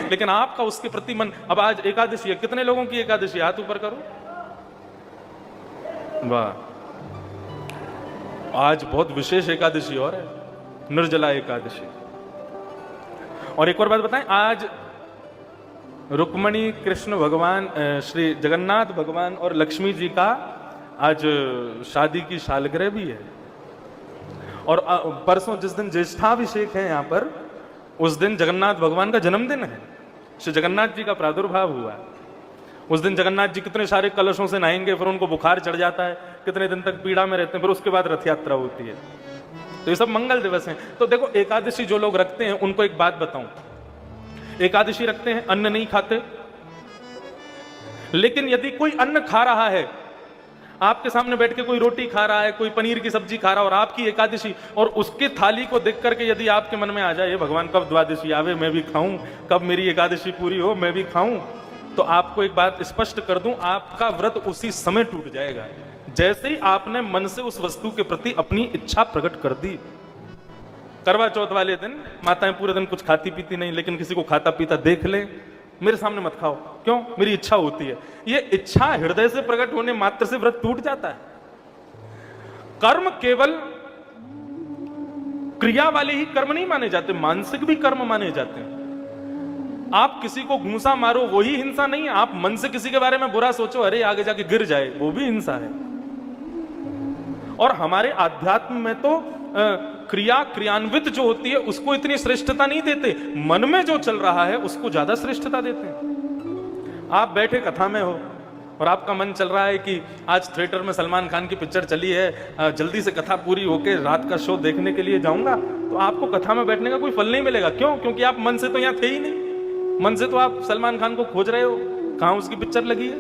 लेकिन आपका उसके प्रति मन। अब आज एकादशी है, कितने लोगों की एकादशी, हाथ ऊपर करो। वाह, आज बहुत विशेष एकादशी और है, निर्जला एकादशी। और एक और बात बताएं, आज रुक्मणी कृष्ण भगवान, श्री जगन्नाथ भगवान और लक्ष्मी जी का आज शादी की सालगिरह भी है। और परसों जिस दिन ज्येष्ठाभिषेक है यहाँ पर, उस दिन जगन्नाथ भगवान का जन्मदिन है, श्री जगन्नाथ जी का प्रादुर्भाव हुआ है। उस दिन जगन्नाथ जी कितने सारे कलशों से नहाएंगे, फिर उनको बुखार चढ़ जाता है, कितने दिन तक पीड़ा में रहते हैं, फिर उसके बाद रथ यात्रा होती है। तो ये सब मंगल दिवस हैं। तो देखो, एकादशी जो लोग रखते हैं उनको एक बात बताऊं, एकादशी रखते हैं, अन्न नहीं खाते, लेकिन यदि कोई अन्न खा रहा है, आपके सामने बैठ के कोई रोटी खा रहा है, कोई पनीर की सब्जी खा रहा है, और आपकी एकादशी, और उसके थाली को देख करके यदि आपके मन में आ जाए, भगवान कब द्वादशी आवे मैं भी खाऊं, कब मेरी एकादशी पूरी हो मैं भी खाऊं, तो आपको एक बात स्पष्ट कर दूं, आपका व्रत उसी समय टूट जाएगा जैसे ही आपने मन से उस वस्तु के प्रति अपनी इच्छा प्रकट कर दी। करवा चौथ वाले दिन माताएं पूरे दिन कुछ खाती पीती नहीं, लेकिन किसी को खाता पीता देख ले, मेरे सामने मत खाओ, क्यों, मेरी इच्छा होती है। ये इच्छा हृदय से प्रकट होने मात्र से व्रत टूट जाता है। कर्म केवल क्रिया वाले ही कर्म नहीं माने जाते, मानसिक भी कर्म माने जाते हैं। आप किसी को घूंसा मारो, वही हिंसा नहीं है। आप मन से किसी के बारे में बुरा सोचो, अरे आगे जाके गिर जाए, वो भी हिंसा है। और हमारे आध्यात्म में तो क्रिया क्रियान्वित जो होती है उसको इतनी श्रेष्ठता नहीं देते, मन में जो चल रहा है उसको ज्यादा श्रेष्ठता देते हैं। आप बैठे कथा में हो और आपका मन चल रहा है कि आज थिएटर में सलमान खान की पिक्चर चली है, जल्दी से कथा पूरी होके रात का शो देखने के लिए जाऊंगा, तो आपको कथा में बैठने का कोई फल नहीं मिलेगा। क्यों? क्योंकि आप मन से तो यहां थे ही नहीं, मन से तो आप सलमान खान को खोज रहे हो, कहां उसकी पिक्चर लगी है।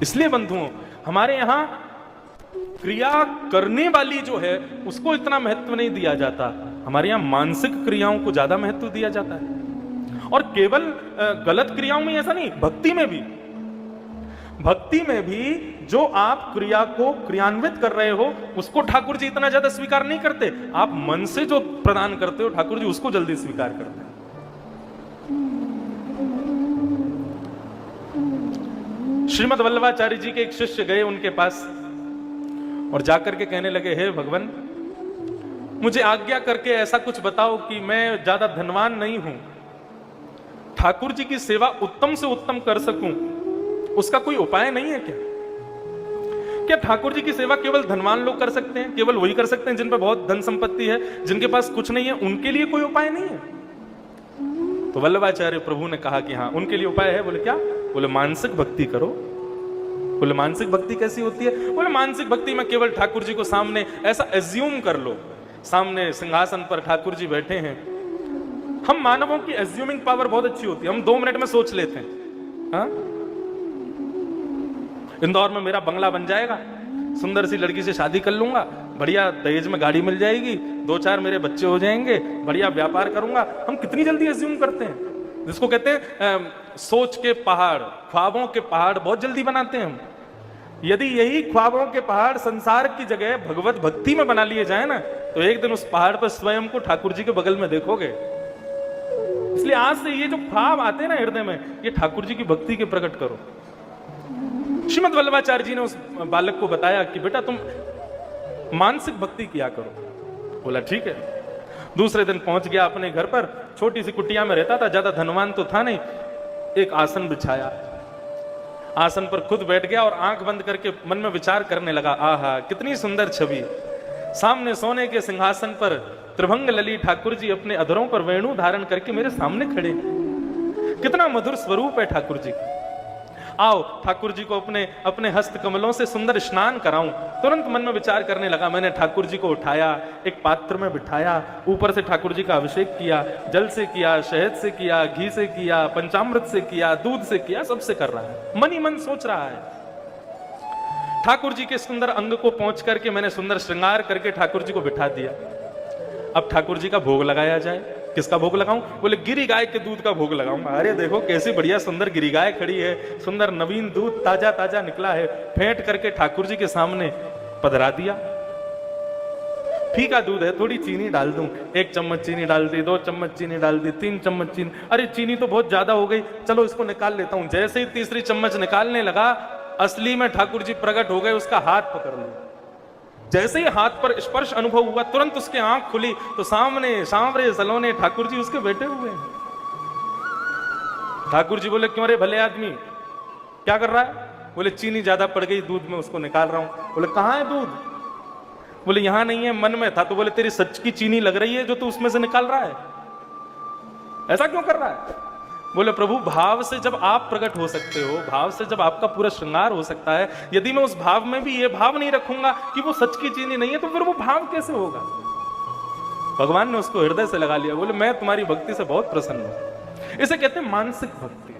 इसलिए बंधुओं, हमारे यहां क्रिया करने वाली जो है उसको इतना महत्व नहीं दिया जाता, हमारे यहां मानसिक क्रियाओं को ज्यादा महत्व दिया जाता है। और केवल गलत क्रियाओं में ऐसा नहीं, भक्ति में भी जो आप क्रिया को क्रियान्वित कर रहे हो उसको ठाकुर जी इतना ज्यादा स्वीकार नहीं करते। आप मन से जो प्रदान करते हो ठाकुर जी उसको जल्दी स्वीकार करते हैं। श्रीमद् वल्लभाचार्य जी के एक शिष्य गए उनके पास और जाकर के कहने लगे, हे भगवान, मुझे आज्ञा करके ऐसा कुछ बताओ कि मैं ज्यादा धनवान नहीं हूं, ठाकुर जी की सेवा उत्तम से उत्तम कर सकूं, उसका कोई उपाय नहीं है क्या? क्या ठाकुर जी की सेवा केवल धनवान लोग कर सकते हैं? केवल वही कर सकते हैं जिन पर बहुत धन संपत्ति है, जिनके पास कुछ नहीं है उनके लिए कोई उपाय नहीं है? तो वल्लभाचार्य प्रभु ने कहा कि हाँ, उनके लिए उपाय है। बोले क्या? बोले मानसिक भक्ति करो। बोले मानसिक भक्ति कैसी होती है? बोले मानसिक भक्ति में केवल ठाकुर जी को सामने ऐसा एज्यूम कर लो, सामने सिंहासन पर ठाकुर जी बैठे हैं। हम मानवों की एज्यूमिंग पावर बहुत अच्छी होती है, हम 2 मिनट में सोच लेते हैं, हाँ? इंदौर में मेरा बंगला बन जाएगा, सुंदर सी लड़की से शादी कर लूंगा, बढ़िया दहेज में गाड़ी मिल जाएगी, 2-4 मेरे बच्चे हो जाएंगे, बढ़िया व्यापार करूंगा। हम कितनी जल्दी एज्यूम करते हैं, जिसको कहते हैं सोच के पहाड़, ख्वाबों के पहाड़ बहुत जल्दी बनाते हैं हम। यदि यही ख्वाबों के पहाड़ संसार की जगह भगवत भक्ति में बना लिए जाए ना, तो एक दिन उस पहाड़ पर स्वयं को ठाकुर जी के बगल में देखोगे। इसलिए आज से ये जो ख्वाब आते हैं ना हृदय में, ये ठाकुर जी की भक्ति के प्रकट करो। श्रीमद् वल्लभाचार्य जी ने उस बालक को बताया कि बेटा तुम मानसिक भक्ति किया करो। बोला ठीक है। दूसरे दिन पहुंच गया अपने घर पर, छोटी सी कुटिया में रहता था, ज्यादा धनवान तो था नहीं। एक आसन बिछाया, आसन पर खुद बैठ गया और आंख बंद करके मन में विचार करने लगा, आहा कितनी सुंदर छवि। सामने सोने के सिंहासन पर त्रिभंग लली ठाकुर जी अपने अधरों पर वेणु धारण करके मेरे सामने खड़े, कितना मधुर स्वरूप है ठाकुर जी का। आओ ठाकुर जी को अपने हस्त कमलों से सुंदर स्नान कराऊं। तुरंत मन में विचार करने लगा। मैंने ठाकुर जी को उठाया, एक पात्र में बिठाया, ऊपर से ठाकुर जी का अभिषेक किया, जल से किया, शहद से किया, घी से किया, पंचामृत से किया, दूध से किया, सबसे कर रहा है, मन ही मन सोच रहा है। ठाकुर जी के सुंदर अंग को पहुंच करके मैंने सुंदर श्रृंगार करके ठाकुर जी को बिठा दिया। अब ठाकुर जी का भोग लगाया जाए। किसका भोग लगाऊं? बोले गिरी गाय के दूध का भोग लगाऊंगा। अरे देखो कैसी बढ़िया सुंदर गिरी गाय खड़ी है, सुंदर नवीन दूध ताजा ताजा निकला है, फेंट करके ठाकुर जी के सामने पधरा दिया। फीका दूध है, थोड़ी चीनी डाल दूं, 1 चम्मच चीनी डाल दी, 2 चम्मच चीनी डाल दी, 3 चम्मच चीनी, अरे चीनी तो बहुत ज्यादा हो गई, चलो इसको निकाल लेता हूं। जैसे ही तीसरी चम्मच निकालने लगा, असली में ठाकुर जी प्रकट हो गए, उसका हाथ पकड़ लिया। जैसे ही हाथ पर स्पर्श अनुभव हुआ, तुरंत उसकी आंख खुली तो सामने सांवरे सलोने ठाकुर जी उसके बैठे हुए हैं। ठाकुर जी बोले, क्यों रे भले आदमी, क्या कर रहा है? बोले, चीनी ज्यादा पड़ गई दूध में, उसको निकाल रहा हूं। बोले, कहां है दूध? बोले, यहां नहीं है, मन में था। तो बोले, तेरी सच की चीनी लग रही है जो तू उसमें से निकाल रहा है, ऐसा क्यों कर रहा है? बोले, प्रभु भाव से जब आप प्रकट हो सकते हो, भाव से जब आपका पूरा श्रृंगार हो सकता है, यदि मैं उस भाव में भी ये भाव नहीं रखूंगा कि वो सच की चीनी नहीं है, तो फिर वो भाव कैसे होगा? भगवान ने उसको हृदय से लगा लिया। बोले, मैं तुम्हारी भक्ति से बहुत प्रसन्न हूं। इसे कहते हैं मानसिक भक्ति।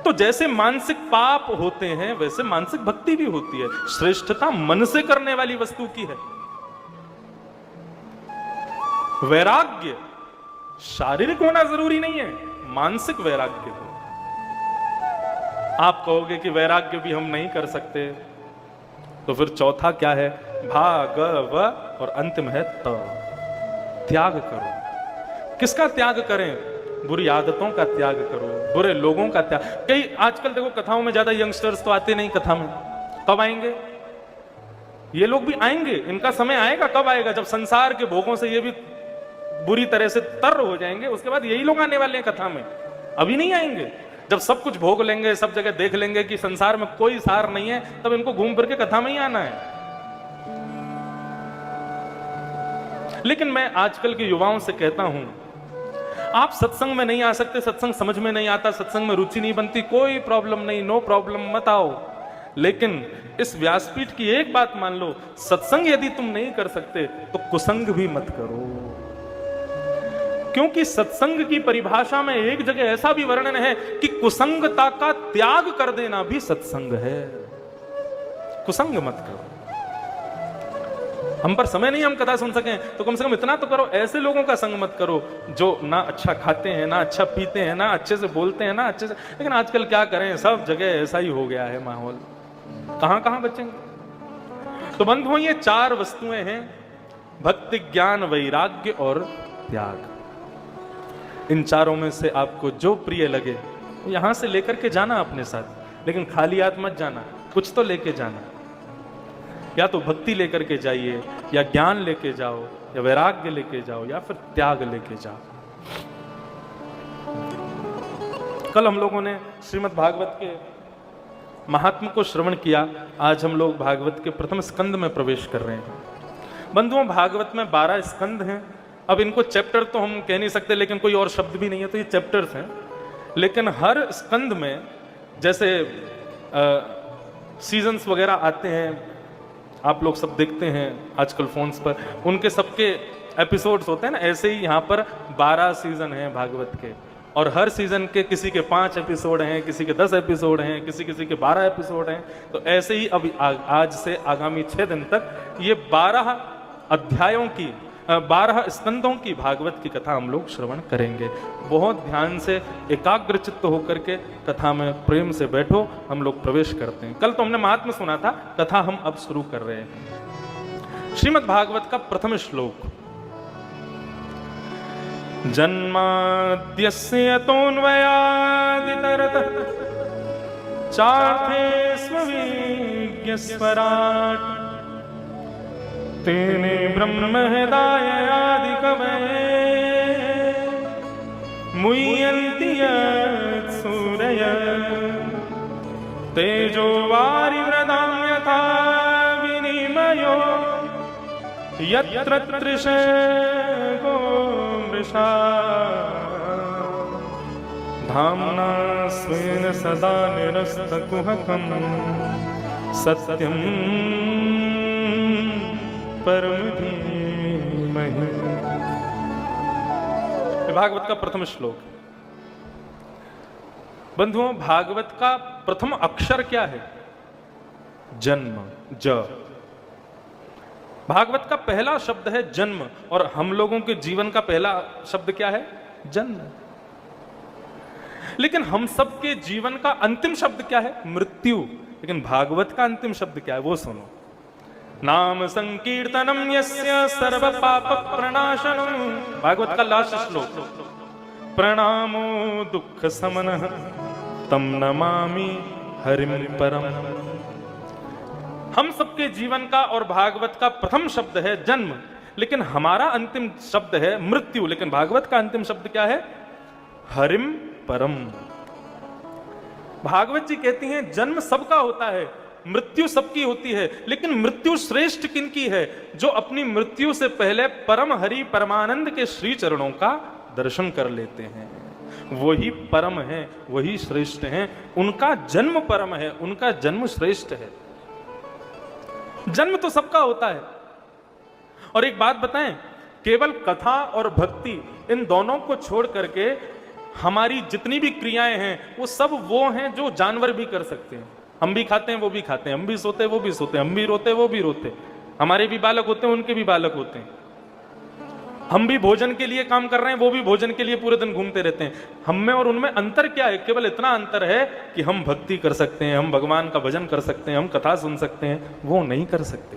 तो जैसे मानसिक पाप होते हैं, वैसे मानसिक भक्ति भी होती है। श्रेष्ठता मन से करने वाली वस्तु की है। वैराग्य शारीरिक होना जरूरी नहीं है, मानसिक वैराग्य हो। आप कहोगे कि वैराग्य भी हम नहीं कर सकते, तो फिर चौथा क्या है? भागव, और अंतिम है त, त्याग करो। किसका त्याग करें? बुरी आदतों का त्याग करो, बुरे लोगों का त्याग। कई आजकल देखो कथाओं में ज्यादा यंगस्टर्स तो आते नहीं कथा में। कब आएंगे ये लोग? भी आएंगे, इनका समय आएगा। कब आएगा? जब संसार के भोगों से ये भी बुरी तरह से तर हो जाएंगे, उसके बाद यही लोग आने वाले हैं कथा में। अभी नहीं आएंगे। जब सब कुछ भोग लेंगे, सब जगह देख लेंगे कि संसार में कोई सार नहीं है, तब इनको घूम फिर के कथा में ही आना है। लेकिन मैं आजकल के युवाओं से कहता हूं, आप सत्संग में नहीं आ सकते, सत्संग समझ में नहीं आता, सत्संग में रुचि नहीं बनती, कोई प्रॉब्लम नहीं, नो प्रॉब्लम, मत आओ। लेकिन इस व्यासपीठ की एक बात मान लो, सत्संग यदि तुम नहीं कर सकते तो कुसंग भी मत करो। क्योंकि सत्संग की परिभाषा में एक जगह ऐसा भी वर्णन है कि कुसंगता का त्याग कर देना भी सत्संग है। कुसंग मत करो। हम पर समय नहीं हम कथा सुन सकें, तो कम से कम इतना तो करो, ऐसे लोगों का संग मत करो जो ना अच्छा खाते हैं, ना अच्छा पीते हैं, ना अच्छे से बोलते हैं, ना अच्छे से। लेकिन आजकल क्या करें, सब जगह ऐसा ही हो गया है माहौल, कहां कहां बचेंगे। तो बंधुओं, ये 4 वस्तुएं हैं, भक्ति, ज्ञान, वैराग्य और त्याग। इन चारों में से आपको जो प्रिय लगे यहां से लेकर के जाना अपने साथ, लेकिन खाली हाथ मत जाना, कुछ तो लेके जाना। या तो भक्ति लेकर के जाइए, या ज्ञान लेके जाओ, या वैराग्य लेके जाओ, या फिर त्याग लेके जाओ। कल हम लोगों ने श्रीमद् भागवत के महात्म को श्रवण किया। आज हम लोग भागवत के प्रथम स्कंद में प्रवेश कर रहे हैं। बंधुओं, भागवत में 12 स्कंद हैं। अब इनको चैप्टर तो हम कह नहीं सकते, लेकिन कोई और शब्द भी नहीं है, तो ये चैप्टर्स हैं। लेकिन हर स्कंद में जैसे सीजन्स वगैरह आते हैं, आप लोग सब देखते हैं आजकल फोन्स पर, उनके सबके एपिसोड्स होते हैं ना, ऐसे ही यहाँ पर 12 सीजन हैं भागवत के। और हर सीजन के किसी के 5 एपिसोड हैं, किसी के 10 एपिसोड हैं, किसी के 12 एपिसोड हैं। तो ऐसे ही अब आज से आगामी 6 दिन तक ये 12 अध्यायों की 12 स्कंदों की भागवत की कथा हम लोग श्रवण करेंगे। बहुत ध्यान से एकाग्र चित्त होकर के कथा में प्रेम से बैठो, हम लोग प्रवेश करते हैं। कल तो हमने महात्म्य सुना था, कथा हम अब शुरू कर रहे हैं। श्रीमद् भागवत का प्रथम श्लोक। जन्माद्यस्य यतोऽन्वयादितरतः चार्थेष्वभिज्ञस्वराट् तेने ब्रह्म हृदय आदि कवये मुह्यन्ति यत्सूरयः तेजो वारिवृदां यथा विनिमयो यत्र तृषगो मृषा धाम्ना स्वेन सदा निरस्तकुहकं सत्यं परम धीमहि। भागवत का प्रथम श्लोक। बंधुओं, भागवत का प्रथम अक्षर क्या है? जन्म, ज। भागवत का पहला शब्द है जन्म, और हम लोगों के जीवन का पहला शब्द क्या है? जन्म। लेकिन हम सबके जीवन का अंतिम शब्द क्या है? मृत्यु। लेकिन भागवत का अंतिम शब्द क्या है वो सुनो। नाम संकीर्तनम यस्य सर्व पाप प्रणाशनम। भागवत का लास्ट श्लोक, प्रणामो दुख समनः तम नमामि हरिम परम। हम सबके जीवन का और भागवत का प्रथम शब्द है जन्म, लेकिन हमारा अंतिम शब्द है मृत्यु। लेकिन भागवत का अंतिम शब्द क्या है? हरिम परम। भागवत जी कहती हैं जन्म सबका होता है, मृत्यु सबकी होती है, लेकिन मृत्यु श्रेष्ठ किनकी है? जो अपनी मृत्यु से पहले परम हरि परमानंद के श्री चरणों का दर्शन कर लेते हैं, वही परम है, वही श्रेष्ठ हैं। उनका जन्म परम है, उनका जन्म श्रेष्ठ है। जन्म तो सबका होता है। और एक बात बताएं, केवल कथा और भक्ति इन दोनों को छोड़ करके हमारी जितनी भी क्रियाएं हैं वो सब वो हैं जो जानवर भी कर सकते हैं। हम भी खाते हैं, वो भी खाते हैं, हम भी सोते हैं, वो भी सोते हैं, हम भी रोते हैं, वो भी रोते हैं, हमारे भी बालक होते हैं, उनके भी बालक होते हैं। हम भी भोजन के लिए काम कर रहे हैं, वो भी भोजन के लिए पूरे दिन घूमते रहते हैं। हम में और उनमें अंतर क्या है? केवल इतना अंतर है कि हम भक्ति कर सकते हैं, हम भगवान का भजन कर सकते हैं, हम कथा सुन सकते हैं, वो नहीं कर सकते।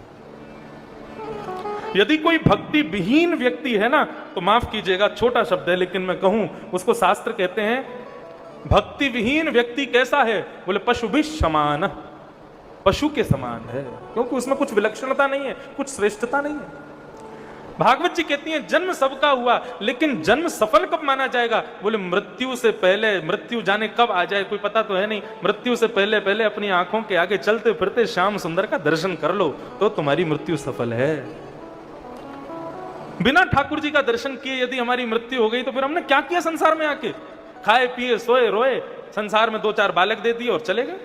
यदि कोई भक्ति विहीन व्यक्ति है ना, तो माफ कीजिएगा छोटा शब्द है लेकिन मैं कहूं, उसको शास्त्र कहते हैं भक्ति विहीन व्यक्ति कैसा है? बोले पशु भी समान, पशु के समान है, क्योंकि उसमें कुछ विलक्षणता नहीं है, कुछ श्रेष्ठता नहीं है। भागवत जी कहती हैं जन्म सबका हुआ, लेकिन जन्म सफल कब माना जाएगा? बोले मृत्यु से पहले। मृत्यु जाने कब आ जाए कोई पता तो है नहीं। मृत्यु से पहले पहले अपनी आंखों के आगे चलते फिरते श्याम सुंदर का दर्शन कर लो तो तुम्हारी मृत्यु सफल है। बिना ठाकुर जी का दर्शन किए यदि हमारी मृत्यु हो गई तो फिर हमने क्या किया संसार में आके? खाए पिए सोए रोए, संसार में 2-4 बालक दे दिए और चले गए।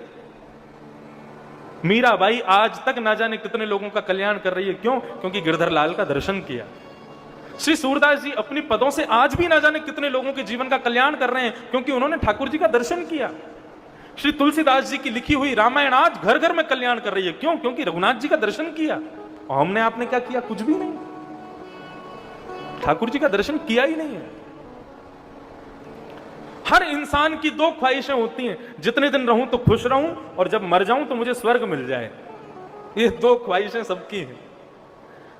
मीराबाई आज तक ना जाने कितने लोगों का कल्याण कर रही है। क्यों? क्योंकि गिरधर लाल का दर्शन किया। श्री सूरदास जी अपनी पदों से आज भी ना जाने कितने लोगों के जीवन का कल्याण कर रहे हैं, क्योंकि उन्होंने ठाकुर जी का दर्शन किया। श्री तुलसीदास जी की लिखी हुई रामायण आज घर घर में कल्याण कर रही है। क्यों? क्योंकि रघुनाथ जी का दर्शन किया। और हमने आपने क्या किया? कुछ भी नहीं, ठाकुर जी का दर्शन किया ही नहीं है। हर इंसान की 2 ख्वाहिशें होती हैं, जितने दिन रहूं तो खुश रहूं और जब मर जाऊं तो मुझे स्वर्ग मिल जाए। ये 2 ख्वाहिशें सबकी हैं,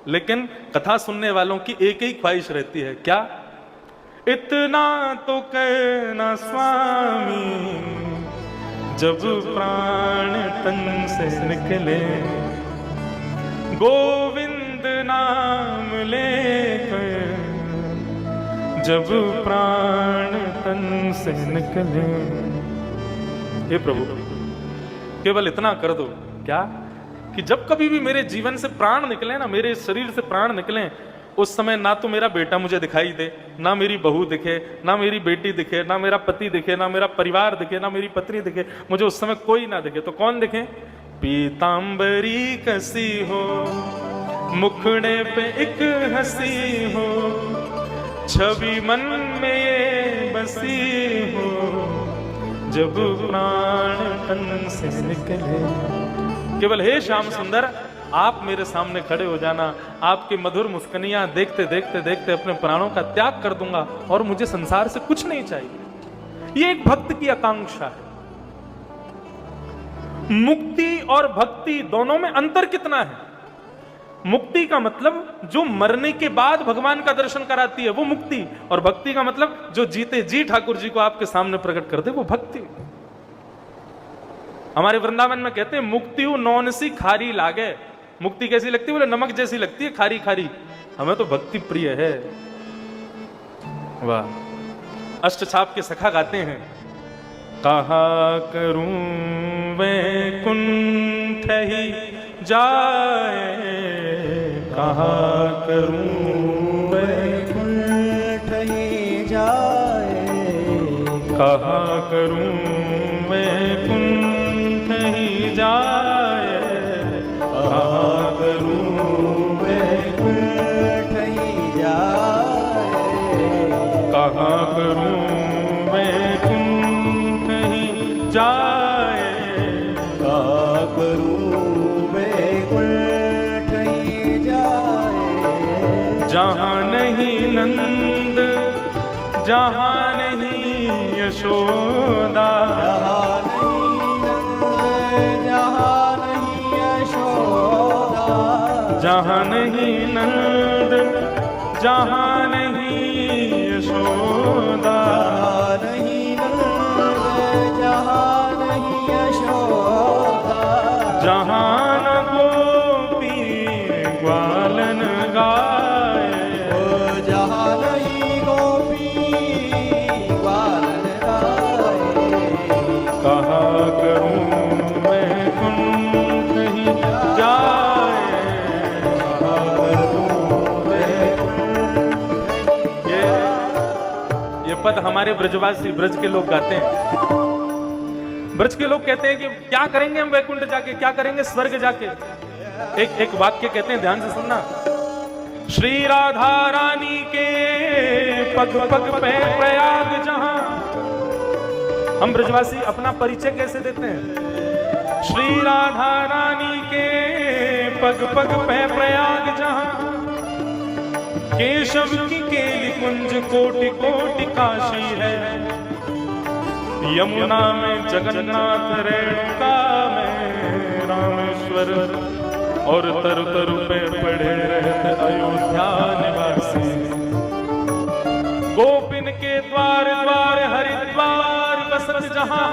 लेकिन कथा सुनने वालों की एक ही ख्वाहिश रहती है, क्या? इतना तो कहना स्वामी जब प्राण तन से निकले, गोविंद नाम लेकर जब प्राण तन से निकले। हे प्रभु केवल इतना कर दो, क्या? कि जब कभी भी मेरे जीवन से प्राण निकले ना, मेरे शरीर से प्राण निकले, उस समय ना तो मेरा बेटा मुझे दिखाई दे, ना मेरी बहू दिखे, ना मेरी बेटी दिखे, ना मेरा पति दिखे, ना मेरा परिवार दिखे, ना मेरी पत्नी दिखे, मुझे उस समय कोई ना दिखे। तो कौन दिखे? पीतांबरी कसी हो, मुखड़े पे एक हंसी हो, छवि मन में ये बसी हो, जब प्राण तन से निकले। केवल हे श्याम सुंदर आप मेरे सामने खड़े हो जाना, आपकी मधुर मुस्कनियां देखते देखते देखते अपने प्राणों का त्याग कर दूंगा और मुझे संसार से कुछ नहीं चाहिए। ये एक भक्त की आकांक्षा है। मुक्ति और भक्ति दोनों में अंतर कितना है? मुक्ति का मतलब जो मरने के बाद भगवान का दर्शन कराती है वो मुक्ति, और भक्ति का मतलब जो जीते जी ठाकुर जी को आपके सामने प्रकट कर दे वो भक्ति। हमारे वृंदावन में कहते हैं मुक्ति नौन सी खारी लागे। मुक्ति कैसी लगती है? बोले नमक जैसी लगती है, खारी खारी। हमें तो भक्ति प्रिय है। वाह। अष्टछाप के सखा गाते हैं, कहा करूं वैकुंठ ही जाए, कहा करूं वैकुंठ ही जाए, कहा करूं वैकुंठ ही जाए, कहा करूं वैकुंठ ही जाए, कहा करूं वैकुंठ ही जाए, कहा करूं वैकुंठ ही जाए। जहां नहीं नंद, जहां नहीं यशोदा, जहां नहीं नंद, जहां नहीं यशोदा, हमारे ब्रजवासी, ब्रज के लोग गाते हैं। ब्रज के लोग कहते हैं कि क्या करेंगे हम वैकुंठ जाके, क्या करेंगे स्वर्ग जाके। एक वाक्य कहते हैं, ध्यान से सुनना। श्री राधा रानी के पग पग पे प्रयाग जहां। हम ब्रजवासी अपना परिचय कैसे देते हैं? श्री राधा रानी के पग पग पे प्रयाग जहां, केशव की केली कुंज कोटि कोटि काशी है। यमुना में जगन्नाथ, रेणुका में रामेश्वर, और तरु तरु पे पड़े रहते अयोध्या निवासी। गोपिन के द्वार द्वार हरिद्वार बसत जहां,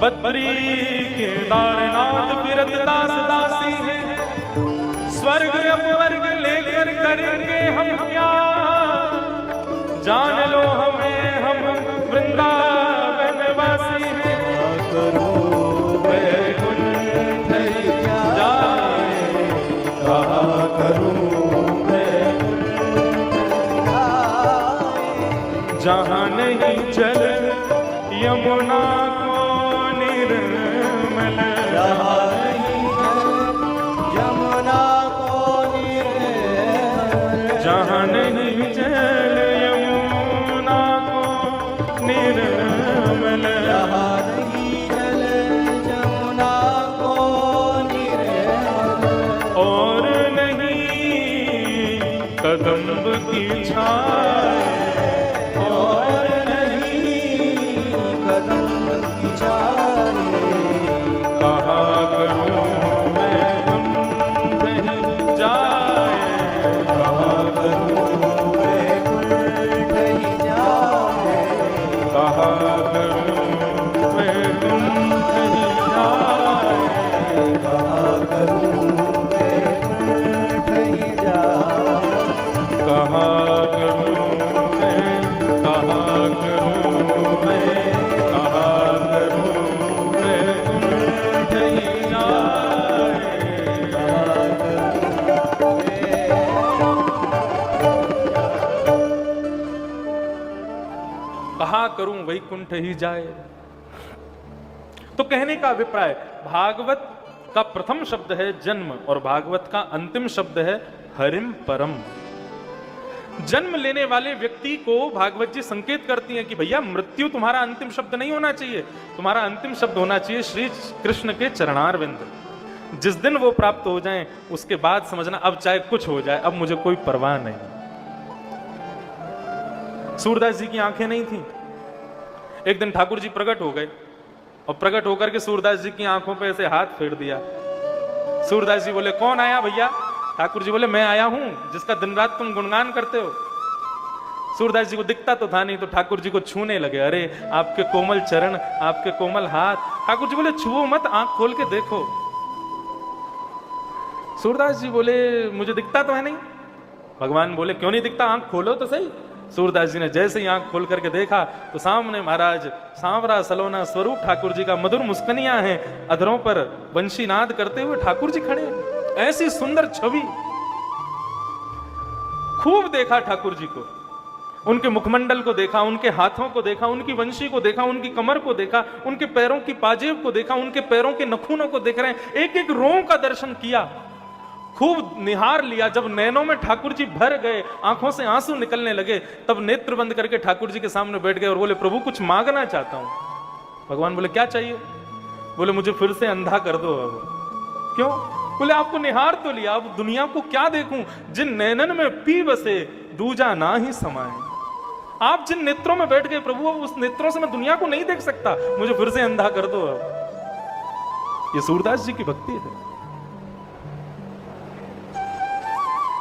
बद्री केदारनाथ फिरत दास दासी है। स्वर्ग अपवर्ग लेकर करेंगे हम क्या, जान लो हमें हम वृंदावन वासी हैं। जहाँ नहीं जल यमुना को निर्मल, जहाँ नहीं जल यमुना को निर्मल, जहाँ नहीं जल यमुना को निर्मल, जहाँ नहीं जल यमुना को निर्मल, और नहीं कदम्ब की छाए, और नहीं कदम की छाए। कहाँ करूँ मैं हम कहीं जाए, कहाँ करूँ मैं कहीं जाए, कहाँ करूँ मैं तुम कहीं जाए, कहाँ करूँ मैं कहीं जाए। कहाँ करूँ मैं, कहाँ करूँ मैं, कहाँ करूँ मैं तुम कहीं जाए। कहाँ करूं वैकुंठ ही जाए। तो कहने का अभिप्राय, भागवत का प्रथम शब्द है जन्म और भागवत का अंतिम शब्द है हरिम परम। जन्म लेने वाले व्यक्ति को भागवत जी संकेत करती हैं कि भैया मृत्यु तुम्हारा अंतिम शब्द नहीं होना चाहिए, तुम्हारा अंतिम शब्द होना चाहिए श्री कृष्ण के चरणारविंद। जिस दिन वो प्राप्त हो जाएं उसके बाद समझना अब चाहे कुछ हो जाए, अब मुझे कोई परवाह नहीं। सूरदास जी की आंखें नहीं थी। एक दिन ठाकुर जी प्रकट हो गए और प्रकट होकर के सूरदास जी की आंखों पे ऐसे हाथ फेर दिया। सूरदास जी बोले कौन आया भैया? ठाकुर जी बोले मैं आया हूं जिसका दिन रात तुम गुणगान करते हो। सूरदास जी को दिखता तो था नहीं, तो ठाकुर जी को छूने लगे। अरे आपके कोमल चरण, आपके कोमल हाथ। ठाकुर जी बोले छुओ मत, आंख खोल के देखो। सूरदास जी बोले मुझे दिखता तो है नहीं। भगवान बोले क्यों नहीं दिखता, आंख खोलो तो सही। सूरदास जी ने जैसे ही आंख खोल करके देखा तो सामने महाराज सांवरा सलोना स्वरूप ठाकुर जी का, मधुर मुस्कनियां हैं, अधरों पर वंशीनाद करते हुए ठाकुर जी खड़े। ऐसी सुंदर छवि। खूब देखा ठाकुर जी को, उनके मुखमंडल को देखा, उनके हाथों को देखा, उनकी वंशी को देखा, उनकी कमर को देखा, उनके पैरों की पाजेब को देखा, उनके पैरों के नखूनों को देख रहे हैं। एक एक रों का दर्शन किया, खूब निहार लिया। जब नैनों में ठाकुर जी भर गए, आंखों से आंसू निकलने लगे, तब नेत्र बंद करके ठाकुर जी के सामने बैठ गए और बोले प्रभु कुछ मांगना चाहता हूं। भगवान बोले क्या चाहिए? बोले मुझे फिर से अंधा कर दो। अब क्यों? बोले आपको निहार तो लिया, अब दुनिया को क्या देखूं? जिन नैनन में पी बसे दूजा ना ही समाए। आप जिन नेत्रों में बैठ गए प्रभु, उस नेत्रों से मैं दुनिया को नहीं देख सकता, मुझे फिर से अंधा कर दो। अब ये सूरदास जी की भक्ति है।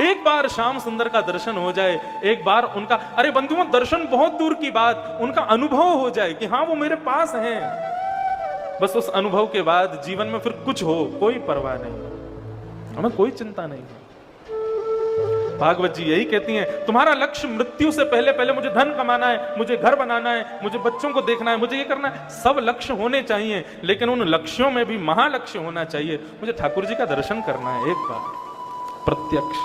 एक बार श्याम सुंदर का दर्शन हो जाए, एक बार उनका, अरे बंधुओं दर्शन बहुत दूर की बात, उनका अनुभव हो जाए कि हाँ वो मेरे पास हैं, बस उस अनुभव के बाद जीवन में फिर कुछ हो कोई परवाह नहीं, हमें कोई चिंता नहीं। भागवत जी यही कहती हैं तुम्हारा लक्ष्य मृत्यु से पहले पहले मुझे धन कमाना है, मुझे घर बनाना है, मुझे बच्चों को देखना है, मुझे ये करना है। सब लक्ष्य होने चाहिए, लेकिन उन लक्ष्यों में भी महालक्ष्य होना चाहिए। मुझे ठाकुर जी का दर्शन करना है एक बार प्रत्यक्ष।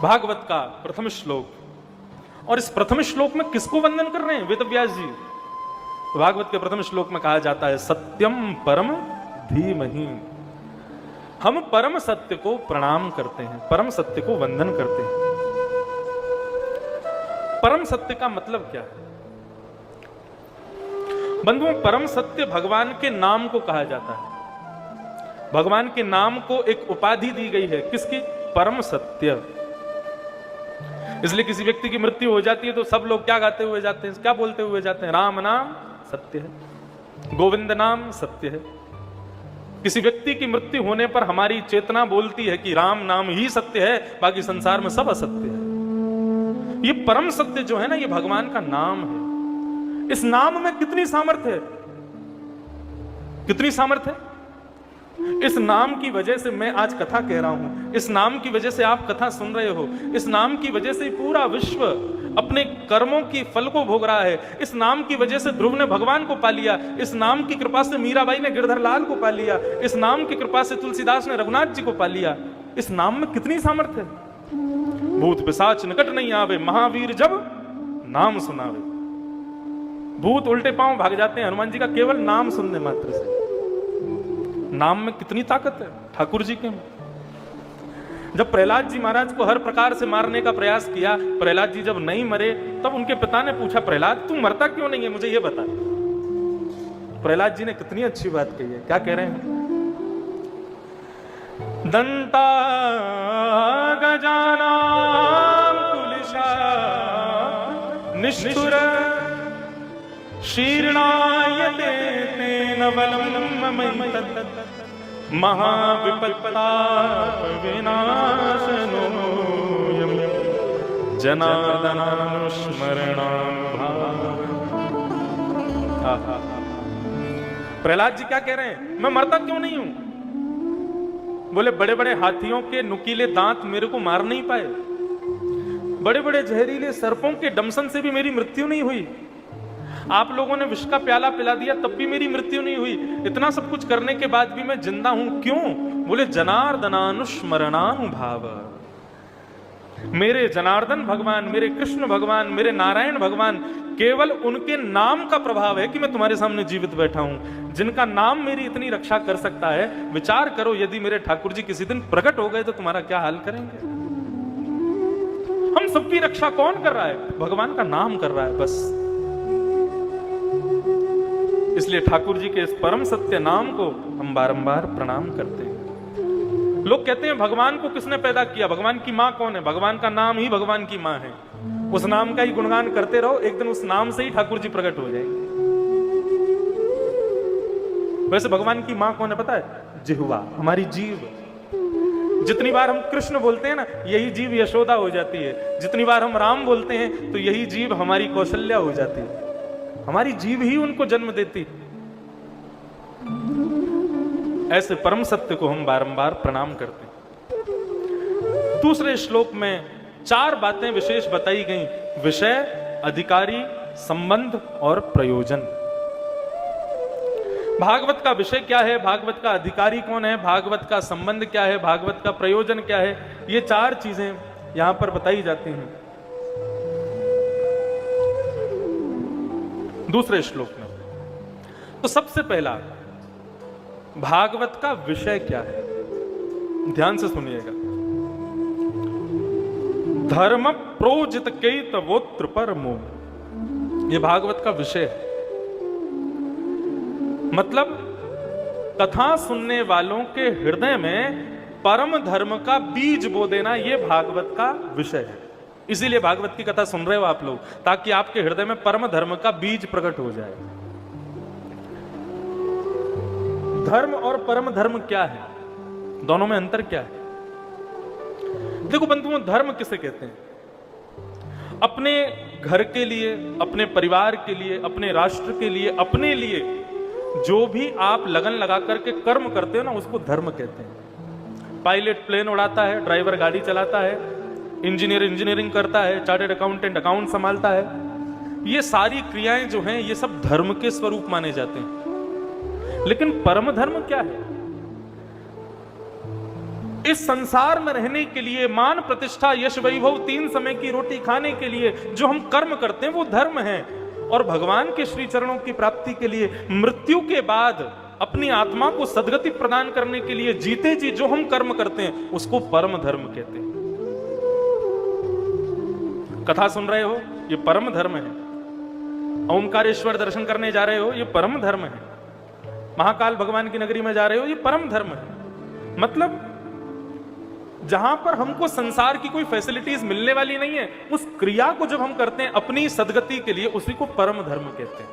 भागवत का प्रथम श्लोक, और इस प्रथम श्लोक में किसको वंदन कर रहे हैं वेद व्यास जी? भागवत के प्रथम श्लोक में कहा जाता है सत्यम परम धीमहि। हम परम सत्य को प्रणाम करते हैं, परम सत्य को वंदन करते हैं। परम सत्य का मतलब क्या है बंधुओं? परम सत्य भगवान के नाम को कहा जाता है। भगवान के नाम को एक उपाधि दी गई है, किसकी? परम सत्य। इसलिए किसी व्यक्ति की मृत्यु हो जाती है तो सब लोग क्या गाते हुए जाते हैं, क्या बोलते हुए जाते हैं? राम नाम सत्य है, गोविंद नाम सत्य है। किसी व्यक्ति की मृत्यु होने पर हमारी चेतना बोलती है कि राम नाम ही सत्य है, बाकी संसार में सब असत्य है। ये परम सत्य जो है ना, ये भगवान का नाम है। इस नाम में कितनी सामर्थ्य है, कितनी सामर्थ्य है। इस नाम की वजह से मैं आज कथा कह रहा हूं, इस नाम की वजह से आप कथा सुन रहे हो, इस नाम की वजह से पूरा विश्व अपने कर्मों की फल को भोग रहा है। इस नाम की वजह से ध्रुव ने भगवान को पा लिया, इस नाम की कृपा से मीराबाई ने गिरधर लाल को पा लिया, इस नाम की कृपा से तुलसीदास ने रघुनाथ जी को पा लिया। इस नाम में कितनी सामर्थ्य है। भूत पिशाच निकट नहीं आवे, महावीर जब नाम सुनावे। भूत उल्टे पांव भाग जाते हैं हनुमान जी का केवल नाम सुनने मात्र से। नाम में कितनी ताकत है ठाकुर जी के में। जब प्रहलाद जी महाराज को हर प्रकार से मारने का प्रयास किया, प्रहलाद जी जब नहीं मरे तब उनके पिता ने पूछा, प्रहलाद तू मरता क्यों नहीं है, मुझे ये बता। प्रहलाद जी ने कितनी अच्छी बात कही है, क्या कह रहे हैं? दंता गजानाम कुलिशा निष्ठुर शीर्णायते तेन बलम महाविपत्तापविनाशनोऽयं जनार्दनानुस्मरणानुभावः। प्रहलाद जी क्या कह रहे हैं? मैं मरता क्यों नहीं हूं? बोले बड़े बड़े हाथियों के नुकीले दांत मेरे को मार नहीं पाए, बड़े बड़े जहरीले सर्पों के डंसन से भी मेरी मृत्यु नहीं हुई, आप लोगों ने विष का प्याला पिला दिया तब भी मेरी मृत्यु नहीं हुई। इतना सब कुछ करने के बाद भी मैं जिंदा हूं, क्यों? बोले जनार्दनानुस्मरणानुभाव। मेरे जनार्दन भगवान, मेरे कृष्ण भगवान, मेरे नारायण भगवान, केवल उनके नाम का प्रभाव है कि मैं तुम्हारे सामने जीवित बैठा हूं। जिनका नाम मेरी इतनी रक्षा कर सकता है, विचार करो यदि मेरे ठाकुर जी किसी दिन प्रकट हो गए तो तुम्हारा क्या हाल करेंगे। हम सबकी रक्षा कौन कर रहा है? भगवान का नाम कर रहा है बस। इसलिए ठाकुर जी के इस परम सत्य नाम को हम बारंबार प्रणाम करते हैं। लोग कहते हैं भगवान को किसने पैदा किया, भगवान की मां कौन है? भगवान का नाम ही भगवान की मां है। उस नाम का ही गुणगान करते रहो, एक दिन उस नाम से ही ठाकुर जी प्रकट हो जाएंगे। वैसे भगवान की मां कौन है पता है? जिह्वा, हमारी जीव। जितनी बार हम कृष्ण बोलते हैं ना, यही जीव यशोदा हो जाती है। जितनी बार हम राम बोलते हैं तो यही जीव हमारी कौशल्या हो जाती है। हमारी जीव ही उनको जन्म देती। ऐसे परम सत्य को हम बारंबार प्रणाम करते हैं। दूसरे श्लोक में 4 बातें विशेष बताई गई: विषय, अधिकारी, संबंध और प्रयोजन। भागवत का विषय क्या है, भागवत का अधिकारी कौन है, भागवत का संबंध क्या है, भागवत का प्रयोजन क्या है, ये 4 चीजें यहां पर बताई जाती हैं दूसरे श्लोक में। तो सबसे पहला, भागवत का विषय क्या है? ध्यान से सुनिएगा। धर्म प्रोजित केतवोत्र परमो, यह भागवत का विषय है। मतलब कथा सुनने वालों के हृदय में परम धर्म का बीज बो देना, यह भागवत का विषय है। इसीलिए भागवत की कथा सुन रहे हो आप लोग, ताकि आपके हृदय में परम धर्म का बीज प्रकट हो जाए। धर्म और परम धर्म क्या है, दोनों में अंतर क्या है? देखो बंधुओं, धर्म किसे कहते हैं? अपने घर के लिए, अपने परिवार के लिए, अपने राष्ट्र के लिए, अपने लिए जो भी आप लगन लगा करके कर्म करते हो ना, उसको धर्म कहते हैं। पायलट प्लेन उड़ाता है, ड्राइवर गाड़ी चलाता है, इंजीनियर इंजीनियरिंग करता है, चार्टर्ड अकाउंटेंट अकाउंट संभालता है। ये सारी क्रियाएं जो हैं, ये सब धर्म के स्वरूप माने जाते हैं। लेकिन परम धर्म क्या है? इस संसार में रहने के लिए, मान प्रतिष्ठा यश वैभव 3 समय की रोटी खाने के लिए जो हम कर्म करते हैं वो धर्म है। और भगवान के श्री चरणों की प्राप्ति के लिए मृत्यु के बाद अपनी आत्मा को सद्गति प्रदान करने के लिए जीते जी जो हम कर्म करते हैं उसको परम धर्म कहते हैं। कथा सुन रहे हो, ये परम धर्म है। ओमकारेश्वर दर्शन करने जा रहे हो, ये परम धर्म है। महाकाल भगवान की नगरी में जा रहे हो, ये परम धर्म है। मतलब जहां पर हमको संसार की कोई फैसिलिटीज मिलने वाली नहीं है, उस क्रिया को जब हम करते हैं अपनी सद्गति के लिए, उसी को परम धर्म कहते हैं।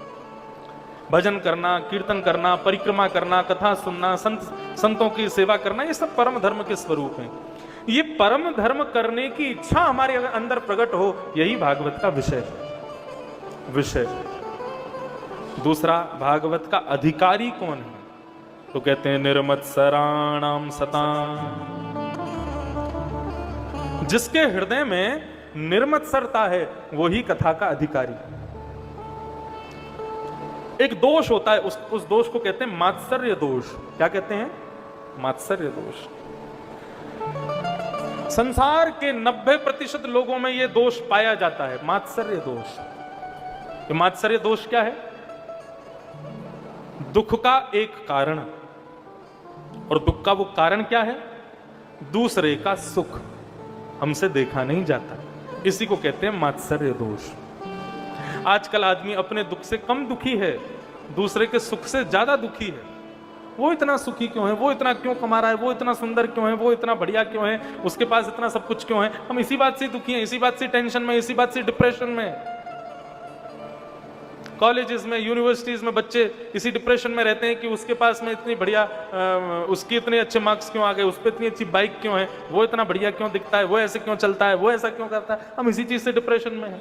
भजन करना, कीर्तन करना, परिक्रमा करना, कथा सुनना, संतों की सेवा करना, ये सब परम धर्म के स्वरूप हैं। ये परम धर्म करने की इच्छा हमारे अंदर प्रकट हो, यही भागवत का विषय। दूसरा, भागवत का अधिकारी कौन है? तो कहते हैं निर्मत्सराणाम सताम। जिसके हृदय में निर्मत्सरता है वही कथा का अधिकारी। एक दोष होता है, उस दोष को कहते हैं मात्सर्य दोष। क्या कहते हैं? मात्सर्य दोष। संसार के 90% लोगों में यह दोष पाया जाता है, मात्सर्य दोष। ये मात्सर्य दोष क्या है? दुख का एक कारण, और दुख का वो कारण क्या है? दूसरे का सुख हमसे देखा नहीं जाता, इसी को कहते हैं मात्सर्य दोष। आजकल आदमी अपने दुख से कम दुखी है, दूसरे के सुख से ज्यादा दुखी है। वो इतना सुखी क्यों है, वो इतना क्यों कमा रहा है, वो इतना सुंदर क्यों है, वो इतना बढ़िया क्यों है, उसके पास इतना सब कुछ क्यों है। हम इसी बात से दुखी हैं, इसी बात से टेंशन में, इसी बात से डिप्रेशन में। कॉलेजेस में, यूनिवर्सिटीज में बच्चे इसी डिप्रेशन में रहते हैं कि उसके पास में इतनी बढ़िया, उसकी इतने अच्छे मार्क्स क्यों आ गए, उस पर इतनी अच्छी बाइक क्यों है, वो इतना बढ़िया क्यों दिखता है, वो ऐसे क्यों चलता है, वो ऐसा क्यों करता है। हम इसी चीज से डिप्रेशन में हैं।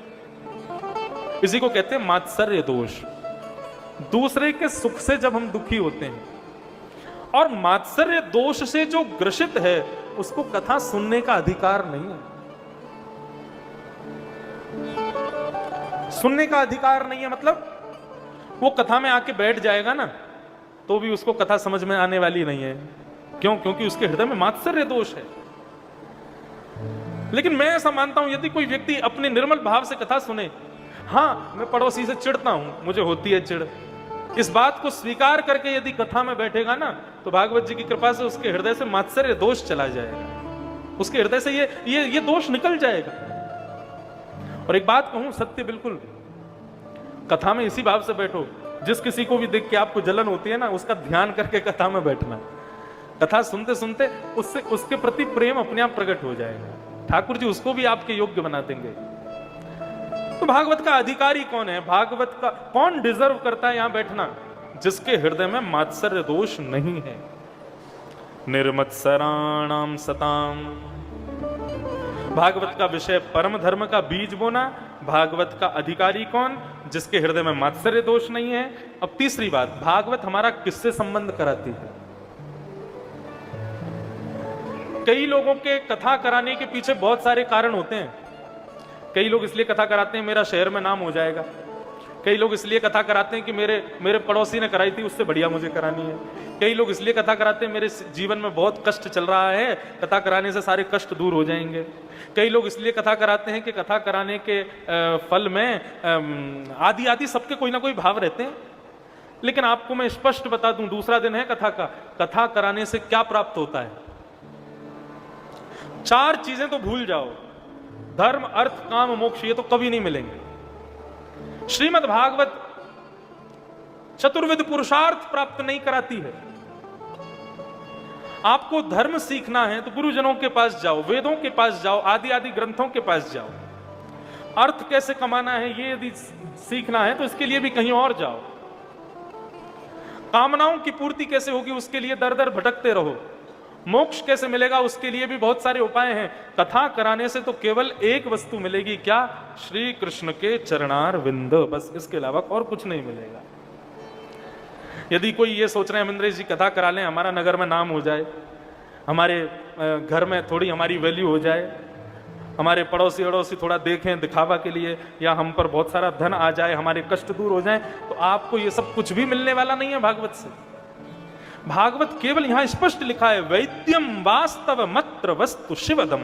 इसी को कहते हैं मात्सर्य दोष। दूसरे के सुख से जब हम दुखी होते हैं, और मात्सर्य दोष से जो ग्रसित है उसको कथा सुनने का अधिकार नहीं है। सुनने का अधिकार नहीं है मतलब वो कथा में आके बैठ जाएगा ना तो भी उसको कथा समझ में आने वाली नहीं है। क्यों? क्योंकि उसके हृदय में मात्सर्य दोष है। लेकिन मैं ऐसा मानता हूं, यदि कोई व्यक्ति अपने निर्मल भाव से कथा सुने, हाँ मैं पड़ोसी से चिढ़ता हूं, मुझे होती है चिढ़, इस बात को स्वीकार करके यदि कथा में बैठेगा ना, तो भागवत जी की कृपा से उसके हृदय से मात्सर्य दोष चला जाएगा, उसके हृदय से ये दोष निकल जाएगा। और एक बात कहूं, सत्य बिल्कुल, कथा में इसी भाव से बैठो, जिस किसी को भी देख के आपको जलन होती है ना, उसका ध्यान करके कथा में बैठना। कथा सुनते सुनते उससे उसके प्रति प्रेम अपने आप प्रकट हो जाएगा। ठाकुर जी उसको भी आपके योग्य बना देंगे। तो भागवत का अधिकारी कौन है? भागवत का कौन डिजर्व करता है यहां बैठना? जिसके हृदय में मात्सर्य दोष नहीं है। निर्मत्सराणाम सताम। भागवत का विषय परम धर्म का बीज बोना। भागवत का अधिकारी कौन? जिसके हृदय में मात्सर्य दोष नहीं है। अब तीसरी बात, भागवत हमारा किससे संबंध कराती है? कई लोगों के कथा कराने के पीछे बहुत सारे कारण होते हैं। कई लोग इसलिए कथा कराते हैं मेरा शहर में नाम हो जाएगा। कई लोग इसलिए कथा कराते हैं कि मेरे पड़ोसी ने कराई थी, उससे बढ़िया मुझे करानी है। कई लोग इसलिए कथा कराते हैं मेरे जीवन में बहुत कष्ट चल रहा है, कथा कराने से सारे कष्ट दूर हो जाएंगे। कई लोग इसलिए कथा कराते हैं कि कथा कराने के फल में आदि आदि सबके कोई ना कोई भाव रहते हैं। लेकिन आपको मैं स्पष्ट बता दूं, दूसरा दिन है कथा का, कथा कराने से क्या प्राप्त होता है? 4 चीजें तो भूल जाओ, धर्म अर्थ काम मोक्ष, ये तो कभी नहीं मिलेंगे। श्रीमद् भागवत चतुर्विध पुरुषार्थ प्राप्त नहीं कराती है। आपको धर्म सीखना है तो गुरुजनों के पास जाओ, वेदों के पास जाओ, आदि आदि ग्रंथों के पास जाओ। अर्थ कैसे कमाना है ये यदि सीखना है तो इसके लिए भी कहीं और जाओ। कामनाओं की पूर्ति कैसे होगी उसके लिए दर दर भटकते रहो। मोक्ष कैसे मिलेगा उसके लिए भी बहुत सारे उपाय हैं। कथा कराने से तो केवल एक वस्तु मिलेगी, क्या? श्री कृष्ण के चरणार विंद, बस, इसके अलावा और कुछ नहीं मिलेगा। यदि कोई ये सोच रहे हैं अमिंद्रेश जी कथा करा लें, हमारा नगर में नाम हो जाए, हमारे घर में थोड़ी हमारी वैल्यू हो जाए, हमारे पड़ोसी अड़ोसी थोड़ा देखें दिखावा के लिए, या हम पर बहुत सारा धन आ जाए, हमारे कष्ट दूर हो जाए, तो आपको ये सब कुछ भी मिलने वाला नहीं है भागवत से। भागवत केवल यहां स्पष्ट लिखा है, वैद्यम वास्तव मत्र वस्तु शिवदम।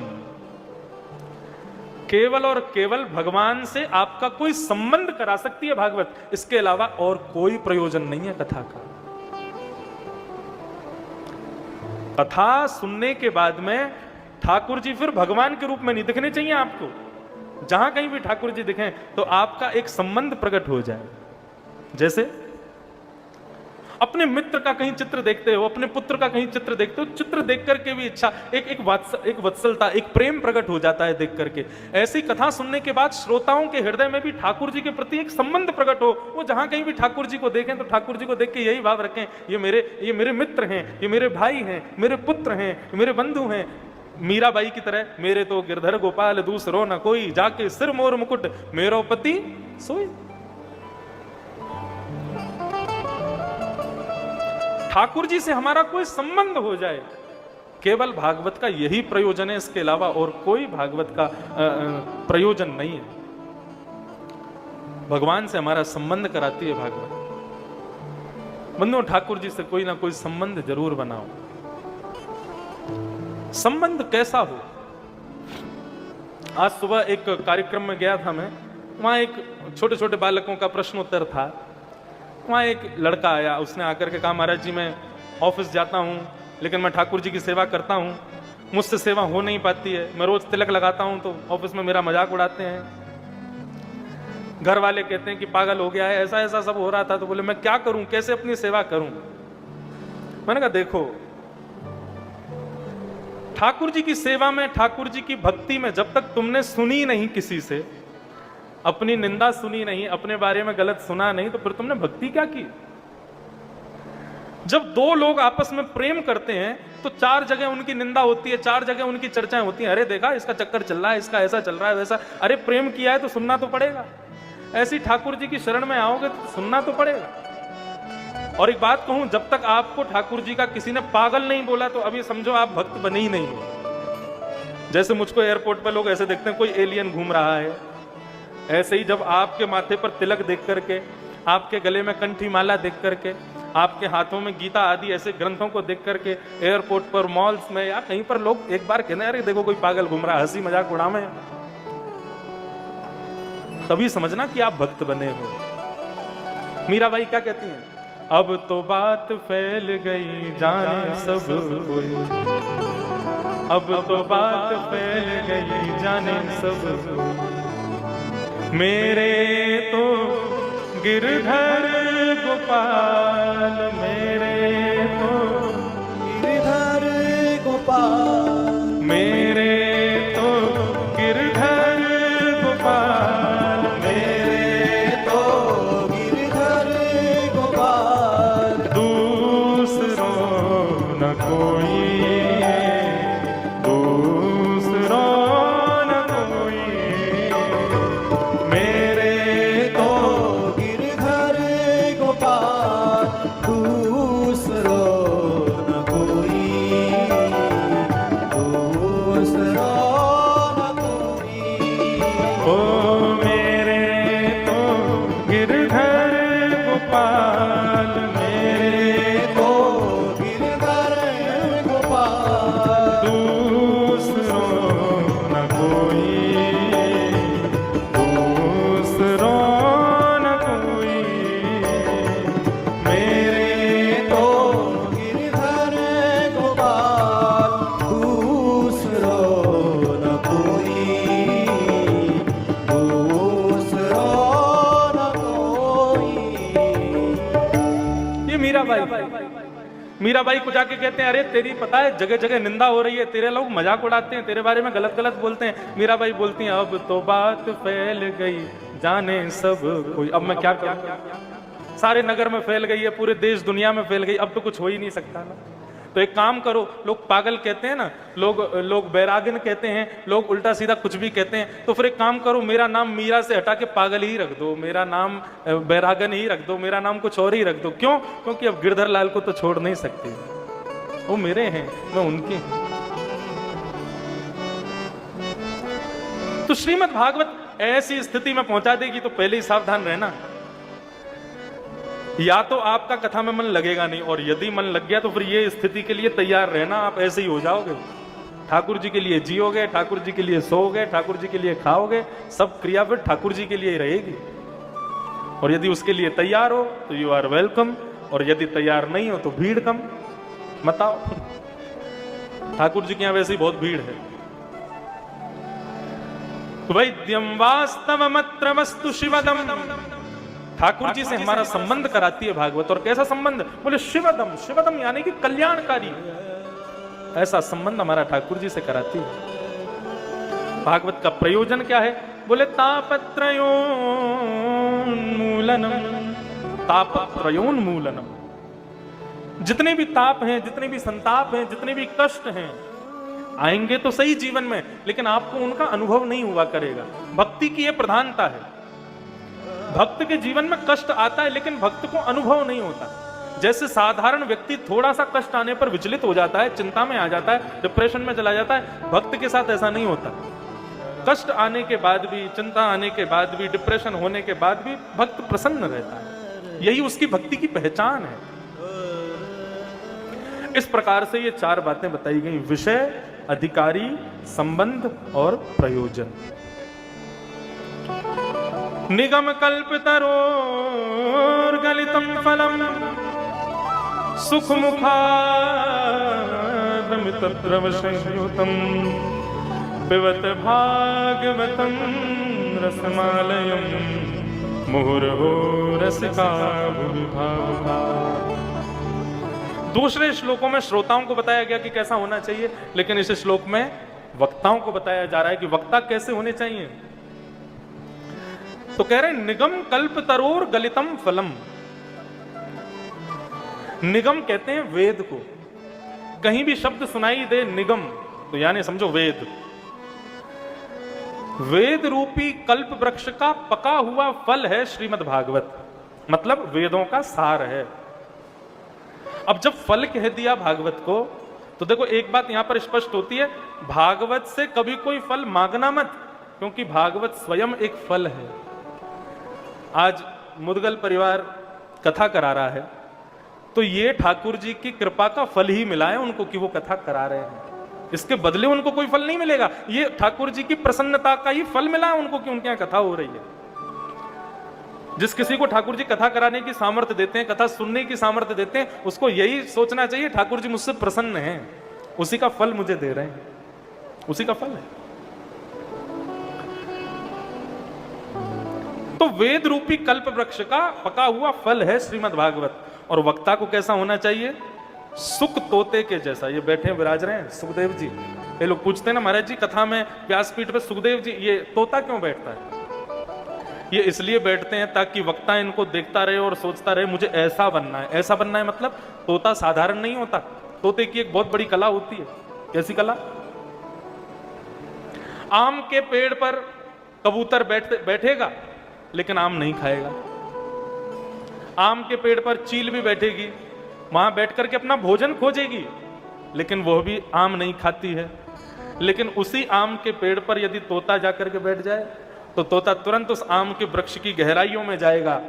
केवल और केवल भगवान से आपका कोई संबंध करा सकती है भागवत, इसके अलावा और कोई प्रयोजन नहीं है कथा का। कथा सुनने के बाद में ठाकुर जी फिर भगवान के रूप में नहीं दिखने चाहिए आपको। जहां कहीं भी ठाकुर जी दिखें तो आपका एक संबंध प्रकट हो जाए। जैसे अपने मित्र का कहीं चित्र देखते हो, अपने पुत्र का कहीं चित्र देखते हो, चित्र देख करके भी इच्छा, एक वत्सलता, एक प्रेम प्रकट हो जाता है देख करके। ऐसी कथा सुनने के बाद श्रोताओं के हृदय में भी ठाकुर जी के प्रति एक संबंध प्रकट हो। वो जहां कहीं भी ठाकुर जी को देखें तो ठाकुर जी को देख के यही भाव रखें, ये मेरे मित्र हैं, ये मेरे भाई हैं, मेरे पुत्र हैं, मेरे बंधु हैं। मीराबाई की तरह, मेरे तो गिरधर गोपाल दूसरो न कोई, जाके सिर मोर मुकुट मेरो पति सोई। ठाकुर जी से हमारा कोई संबंध हो जाए, केवल भागवत का यही प्रयोजन है, इसके अलावा और कोई भागवत का प्रयोजन नहीं है। भगवान से हमारा संबंध कराती है भागवत। बंधुओं, ठाकुर जी से कोई ना कोई संबंध जरूर बनाओ। संबंध कैसा हो? आज सुबह एक कार्यक्रम में गया था मैं, वहां एक छोटे छोटे बालकों का प्रश्नोत्तर था। वहां एक लड़का आया, उसने आकर के कहा, महाराज जी मैं ऑफिस जाता हूं लेकिन मैं ठाकुर जी की सेवा करता हूं, मुझसे सेवा हो नहीं पाती है। मैं रोज तिलक लगाता हूं तो ऑफिस में मेरा मजाक उड़ाते हैं, घर वाले कहते हैं कि पागल हो गया है, ऐसा ऐसा सब हो रहा था। तो बोले मैं क्या करूं, कैसे अपनी सेवा करूं? मैंने कहा देखो, ठाकुर जी की सेवा में, ठाकुर जी की भक्ति में जब तक तुमने सुनी नहीं, किसी से अपनी निंदा सुनी नहीं, अपने बारे में गलत सुना नहीं, तो फिर तुमने भक्ति क्या की? जब दो लोग आपस में प्रेम करते हैं तो चार जगह उनकी निंदा होती है, चार जगह उनकी चर्चाएं होती हैं। अरे देखा, इसका चक्कर चल रहा है, इसका ऐसा चल रहा है, वैसा। अरे प्रेम किया है तो सुनना तो पड़ेगा। ऐसी ठाकुर जी की शरण में आओगे तो सुनना तो पड़ेगा। और एक बात कहूं, जब तक आपको ठाकुर जी का किसी ने पागल नहीं बोला तो अभी समझो आप भक्त बने ही नहीं हो। जैसे मुझको एयरपोर्ट पर लोग ऐसे देखते हैं कोई एलियन घूम रहा है, ऐसे ही जब आपके माथे पर तिलक देख करके, आपके गले में कंठी माला देख करके, आपके हाथों में गीता आदि ऐसे ग्रंथों को देख करके एयरपोर्ट पर, मॉल्स में या कहीं पर लोग एक बार कहने, अरे देखो कोई पागल घूम रहा है, हंसी मजाक उड़ावे, तभी समझना कि आप भक्त बने हो। मीराबाई क्या कहती हैं? अब तो बात फैल गई जाने सब कोई, अब तो बात फैल गई जाने सब कोई, मेरे तो गिरधर गोपाल, मेरे तो गिरधर गोपाल, मेरे तो गिरधर गोपाल, मेरे तो गिरधर गोपाल, दूसरो न कोई, दूसरो न कोई, मेरे तो गिरधर गोपाल, दूसरो न कोई, दूसरो न कोई। ओ मेरे तो गिरधर गोपाल, मेरे तो गिरधर गोपाल, दूसरो न कोई, दूसरो न कोई, मेरे तो गिरधर गोपाल, दूसरो न कोई, दूसरो न कोई। ये मीराबाई को जाके कहते हैं, अरे तेरी पता है जगह जगह निंदा हो रही है, तेरे लोग मजाक उड़ाते हैं, तेरे बारे में गलत गलत बोलते हैं। मीराबाई बोलती हैं, अब तो बात फैल गई जाने सब कोई, अब मैं क्या करूं? सारे नगर में फैल गई है, पूरे देश दुनिया में फैल गई, अब तो कुछ हो ही नहीं सकता ना। तो एक काम करो, लोग पागल कहते हैं ना, लोग बैरागन कहते हैं, लोग उल्टा सीधा कुछ भी कहते हैं, तो फिर एक काम करो, मेरा नाम मीरा से हटा के पागल ही रख दो, मेरा नाम बैरागन ही रख दो, मेरा नाम कुछ और ही रख दो। क्यों? क्योंकि अब गिरधर लाल को तो छोड़ नहीं सकते, वो मेरे हैं, मैं उनके हूं। तो श्रीमद् भागवत ऐसी स्थिति में पहुंचा देगी तो पहले ही सावधान रहना। या तो आपका कथा में मन लगेगा नहीं, और यदि मन लग गया तो फिर ये स्थिति के लिए तैयार रहना, आप ऐसे ही हो जाओगे। ठाकुर जी के लिए जियोगे, ठाकुर जी के लिए सोओगे, ठाकुर जी के लिए खाओगे, सब क्रिया फिर ठाकुर जी के लिए ही रहेगी। और यदि उसके लिए तैयार हो तो यू आर वेलकम, और यदि तैयार नहीं हो तो भीड़ कम मत आओ। ठाकुर जी के यहां वैसे ही बहुत भीड़ है। वैद्यम वास्तवमत्र वस्तु शिवदम, ठाकुर जी से हमारा संबंध कराती है भागवत। और कैसा संबंध? बोले शिवदम, शिवदम यानी कि कल्याणकारी, ऐसा संबंध हमारा ठाकुर जी से कराती है। भागवत का प्रयोजन क्या है? बोले तापत्रयोन्मूलनम, तापत्रयोन्मूलनम। जितने भी ताप हैं, जितने भी संताप हैं, जितने भी कष्ट हैं, आएंगे तो सही जीवन में, लेकिन आपको उनका अनुभव नहीं हुआ करेगा। भक्ति की यह प्रधानता है। भक्त के जीवन में कष्ट आता है, लेकिन भक्त को अनुभव नहीं होता। जैसे साधारण व्यक्ति थोड़ा सा कष्ट आने पर विचलित हो जाता है, चिंता में आ जाता है, डिप्रेशन में चला जाता है, भक्त के साथ ऐसा नहीं होता। कष्ट आने के बाद भी, चिंता आने के बाद भी, डिप्रेशन होने के बाद भी भक्त प्रसन्न रहता है। यही उसकी भक्ति की पहचान है। इस प्रकार से ये चार बातें बताई गई: विषय, अधिकारी, संबंध और प्रयोजन। निगम कल्पितरोर्गलितम फलम सुख मुखादमितद्रवसंयुतम पिबत भागवतम रसमालयम मुहुर्हो रसिका भुवि भावुका। दूसरे श्लोकों में श्रोताओं को बताया गया कि कैसा होना चाहिए, लेकिन इस श्लोक में वक्ताओं को बताया जा रहा है कि वक्ता कैसे होने चाहिए। तो कह रहे हैं निगम कल्प तरोर गलितम फलम। निगम कहते हैं वेद को। कहीं भी शब्द सुनाई दे निगम, तो यानी समझो वेद। वेद रूपी कल्प वृक्ष का पका हुआ फल है श्रीमद् भागवत, मतलब वेदों का सार है। अब जब फल कह दिया भागवत को, तो देखो एक बात यहां पर स्पष्ट होती है, भागवत से कभी कोई फल मांगना मत, क्योंकि भागवत स्वयं एक फल है। आज मुदगल परिवार कथा करा रहा है, तो ये ठाकुर जी की कृपा का फल ही मिला है उनको कि वो कथा करा रहे हैं। इसके बदले उनको कोई फल नहीं मिलेगा, ये ठाकुर जी की प्रसन्नता का ही फल मिला है उनको कि उनके यहां कथा हो रही है। जिस किसी को ठाकुर जी कथा कराने की सामर्थ्य देते हैं, कथा सुनने की सामर्थ्य देते हैं, उसको यही सोचना चाहिए ठाकुर जी मुझसे प्रसन्न हैं, उसी का फल मुझे दे रहे हैं, उसी का फल है। तो वेद रूपी कल्प वृक्ष का पका हुआ फल है श्रीमद् भागवत। और वक्ता को कैसा होना चाहिए? सुख तोते के जैसा। ये बैठे विराज रहे हैं सुखदेव जी। ये लोग पूछते हैं ना महाराज जी कथा में व्यासपीठ पे सुखदेव जी, ये तोता क्यों बैठता है? ये इसलिए बैठते हैं ताकि वक्ता इनको देखता रहे और सोचता रहे मुझे ऐसा बनना है। ऐसा बनना है मतलब तोता साधारण नहीं होता, तोते की एक बहुत बड़ी कला होती है। कैसी कला? आम के पेड़ पर कबूतर बैठेगा लेकिन आम नहीं खाएगा। आम के पेड़ पर चील भी बैठेगी, वहां बैठ करके अपना भोजन खोजेगी, लेकिन वह भी आम नहीं खाती है। लेकिन उसी आम के पेड़ पर यदि तोता जाकर के बैठ जाए, तो तोता तुरंत उस आम के वृक्ष की गहराइयों में जाएगा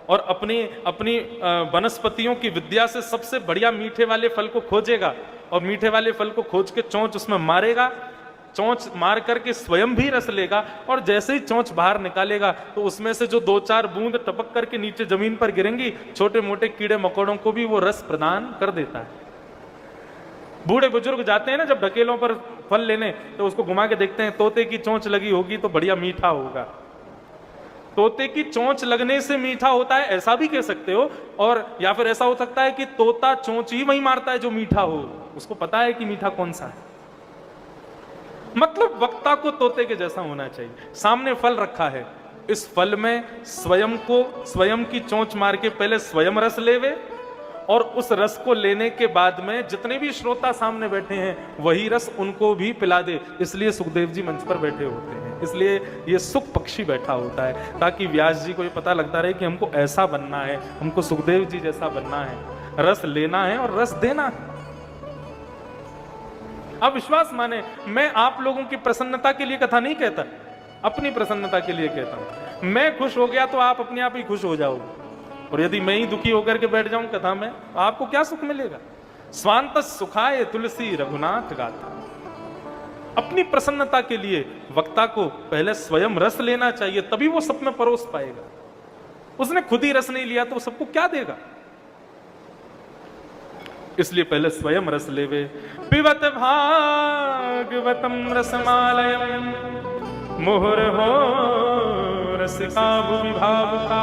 और अपनी वनस्पतियों की विद्या से सबसे बढ़िया मीठे वाले फल को खोजेगा, और मीठे वाले फल को खोज के चोंच उसमें मारेगा। चोंच मार करके स्वयं भी रस लेगा, और जैसे ही चोंच बाहर निकालेगा तो उसमें से जो 2-4 बूंद टपक करके नीचे जमीन पर गिरेंगी, छोटे मोटे कीड़े मकोड़ों को भी वो रस प्रदान कर देता है। बूढ़े बुजुर्ग जाते हैं ना जब ढकेलों पर फल लेने, तो उसको घुमा के देखते हैं, तोते की चोंच लगी होगी तो बढ़िया मीठा होगा। तोते की चोंच लगने से मीठा होता है, ऐसा भी कह सकते हो। और या फिर ऐसा हो सकता है कि तोता चोंच ही वही मारता है जो मीठा हो, उसको पता है कि मीठा कौन सा है। मतलब वक्ता को तोते के जैसा होना चाहिए। सामने फल रखा है, इस फल में स्वयं की चोंच मार के पहले स्वयं रस लेवे, और उस रस को लेने के बाद में जितने भी श्रोता सामने बैठे हैं वही रस उनको भी पिला दे। इसलिए सुखदेव जी मंच पर बैठे होते हैं, इसलिए ये सुख पक्षी बैठा होता है, ताकि व्यास जी को ये पता लगता रहे कि हमको ऐसा बनना है, हमको सुखदेव जी जैसा बनना है, रस लेना है और रस देना है। आप विश्वास माने, मैं आप लोगों की प्रसन्नता के लिए कथा नहीं कहता, अपनी प्रसन्नता के लिए कहता हूं। मैं खुश हो गया तो आप अपने आप ही खुश हो जाओगे। और यदि मैं ही दुखी होकर के बैठ जाऊं कथा में, आपको क्या सुख मिलेगा? स्वांत सुखाए तुलसी रघुनाथ गाथा। अपनी प्रसन्नता के लिए वक्ता को पहले स्वयं रस लेना चाहिए, तभी वो सब में परोस पाएगा। उसने खुद ही रस नहीं लिया तो सबको क्या देगा? इसलिए पहले स्वयं रस लेवे। पिबत भागवतम रसमालयम मुहुर्हो रसिका भुवि भावुका।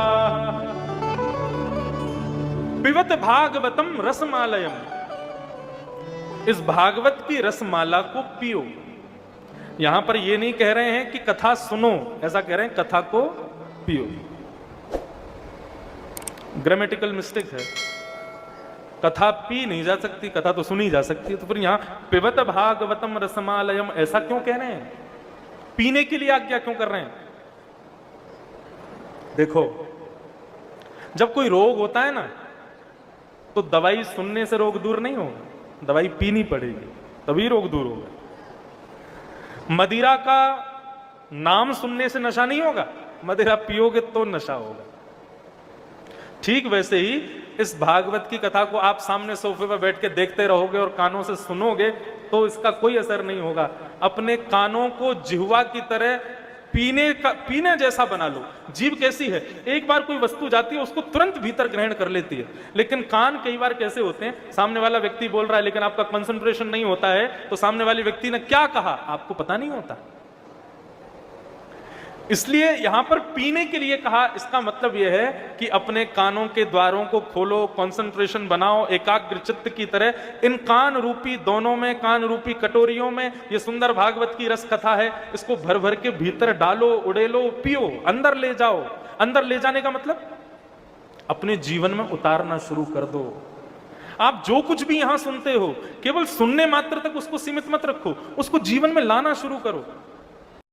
पिबत भागवतम रसमालयम, इस भागवत की रसमाला को पियो। यहां पर ये नहीं कह रहे हैं कि कथा सुनो, ऐसा कह रहे हैं कथा को पियो। ग्रामेटिकल मिस्टेक है, कथा पी नहीं जा सकती, कथा तो सुनी जा सकती है। तो फिर यहां पिबत भागवतम रसमालयम ऐसा क्यों कह रहे हैं? पीने के लिए आज्ञा क्यों कर रहे हैं? देखो, जब कोई रोग होता है ना, तो दवाई सुनने से रोग दूर नहीं होगा, दवाई पीनी पड़ेगी तभी रोग दूर होगा। मदिरा का नाम सुनने से नशा नहीं होगा, मदिरा पियोगे तो नशा होगा। ठीक वैसे ही इस भागवत की कथा को आप सामने सोफे पर बैठ के देखते रहोगे और कानों से सुनोगे तो इसका कोई असर नहीं होगा। अपने कानों को जिह्वा की तरह पीने जैसा बना लो। जीभ कैसी है, एक बार कोई वस्तु जाती है उसको तुरंत भीतर ग्रहण कर लेती है, लेकिन कान कई बार कैसे होते हैं, सामने वाला व्यक्ति बोल रहा है लेकिन आपका कंसंट्रेशन नहीं होता है, तो सामने वाले व्यक्ति ने क्या कहा आपको पता नहीं होता। इसलिए यहां पर पीने के लिए कहा, इसका मतलब यह है कि अपने कानों के द्वारों को खोलो, कंसंट्रेशन बनाओ, एकाग्र चित्त की तरह इन कान रूपी दोनों में, कान रूपी कटोरियों में ये सुंदर भागवत की रस कथा है, इसको भर भर के भीतर डालो, उड़ेलो, पियो, अंदर ले जाओ। अंदर ले जाने का मतलब अपने जीवन में उतारना शुरू कर दो। आप जो कुछ भी यहां सुनते हो केवल सुनने मात्र तक उसको सीमित मत रखो, उसको जीवन में लाना शुरू करो।